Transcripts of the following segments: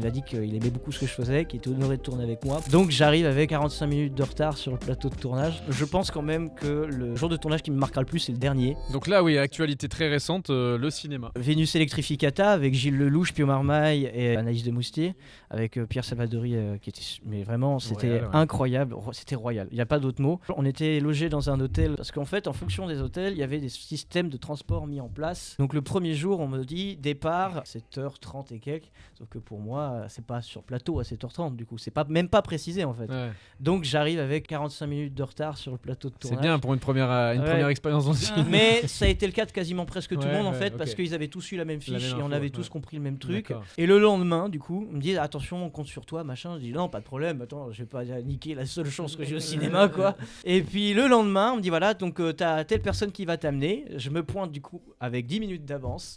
Il a dit qu'il aimait beaucoup ce que je faisais, qu'il était honoré de tourner avec moi. Donc j'arrive avec 45 minutes de retard sur le plateau de tournage. Je pense quand même que le jour de tournage qui me marquera le plus, c'est le dernier. Donc là, oui, actualité très récente, le cinéma. Venus Electrificata avec Gilles Lelouch, Pio Marmaille et Anaïs de Moustier, avec Pierre Salvadori qui était... Mais vraiment, c'était Royal, ouais. incroyable, c'était royal. Il n'y a pas d'autre mot. On était logés dans un hôtel parce qu'en fait, en fonction des hôtels, il y avait des systèmes de transport mis en place. Donc le premier jour, on me dit départ 7h30 et quelques. Sauf que pour moi, c'est pas sur plateau à 7h30 du coup. C'est pas, même pas précisé en fait. Ouais. Donc j'arrive avec 45 minutes de retard sur le plateau de tournage. C'est bien pour une première expérience dans le cinéma. Mais ça a été le cas de quasiment presque tout le monde en fait, ok. parce qu'ils avaient tous eu la même fiche et on info, avait tous compris le même truc. D'accord. Et le lendemain, du coup, on me dit attention, on compte sur toi, machin. Je dis non, pas de problème, attends, je vais pas niquer la seule chance que j'ai au cinéma, quoi. Et puis le lendemain, on me dit voilà, donc t'as telle personne qui va t'amener. Je me pointe du coup avec 10 minutes d'avance.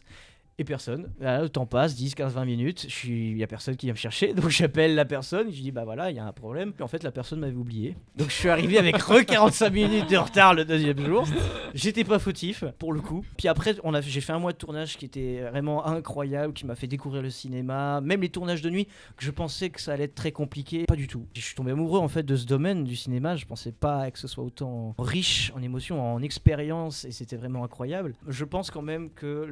Et personne. Là, le temps passe, 10, 15, 20 minutes. Il y a personne qui vient me chercher. Donc j'appelle la personne. Je dis bah voilà, il y a un problème. Puis en fait, la personne m'avait oublié. Donc je suis arrivé avec 45 minutes de retard le deuxième jour. J'étais pas fautif pour le coup. Puis après, j'ai fait un mois de tournage qui était vraiment incroyable, qui m'a fait découvrir le cinéma. Même les tournages de nuit, que je pensais que ça allait être très compliqué. Pas du tout. Je suis tombé amoureux en fait de ce domaine du cinéma. Je pensais pas que ce soit autant riche en émotions, en expérience. Et c'était vraiment incroyable. Je pense quand même que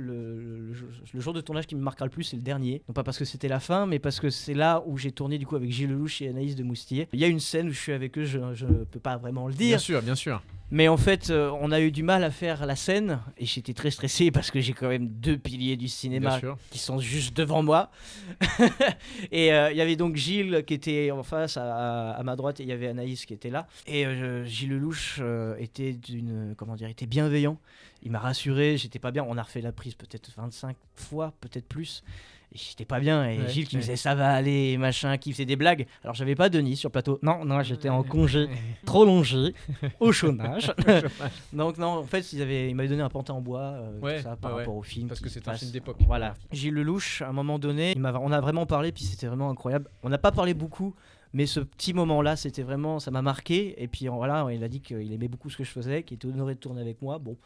le jour de tournage qui me marquera le plus, c'est le dernier. Non pas parce que c'était la fin, mais parce que c'est là où j'ai tourné du coup avec Gilles Lelouch et Anaïs de Moustier. Il y a une scène où je suis avec eux, je ne peux pas vraiment le dire. Bien sûr. Mais en fait, on a eu du mal à faire la scène et j'étais très stressé parce que j'ai quand même 2 piliers du cinéma qui sont juste devant moi. Et il y avait donc Gilles qui était en face à ma droite et il y avait Anaïs qui était là. Et Gilles Lelouch était était bienveillant. Il m'a rassuré, j'étais pas bien. On a refait la prise peut-être 25 fois, peut-être plus. Et j'étais pas bien. Et Gilles qui me disait ça va aller, machin, qui faisait des blagues. Alors j'avais pas Denis sur le plateau. Non, j'étais en congé prolongé au chômage. Donc non, en fait, il m'avait donné un pantin en bois tout ça, par rapport au film. Parce que c'est un film d'époque. Voilà. Gilles Lelouch, à un moment donné, on a vraiment parlé, puis c'était vraiment incroyable. On n'a pas parlé beaucoup. Mais ce petit moment-là, c'était vraiment, ça m'a marqué. Et puis voilà, il a dit qu'il aimait beaucoup ce que je faisais, qu'il était honoré de tourner avec moi. Bon,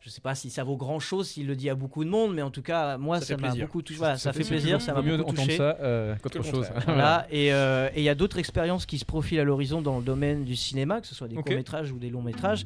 je sais pas si ça vaut grand-chose, s'il le dit à beaucoup de monde, mais en tout cas, moi, ça m'a beaucoup touché. Voilà, ça fait plaisir, ça m'a beaucoup touché. Vaut mieux entendre ça qu'autre chose. Voilà. Et il y a d'autres expériences qui se profilent à l'horizon dans le domaine du cinéma, que ce soit des courts-métrages ou des longs-métrages.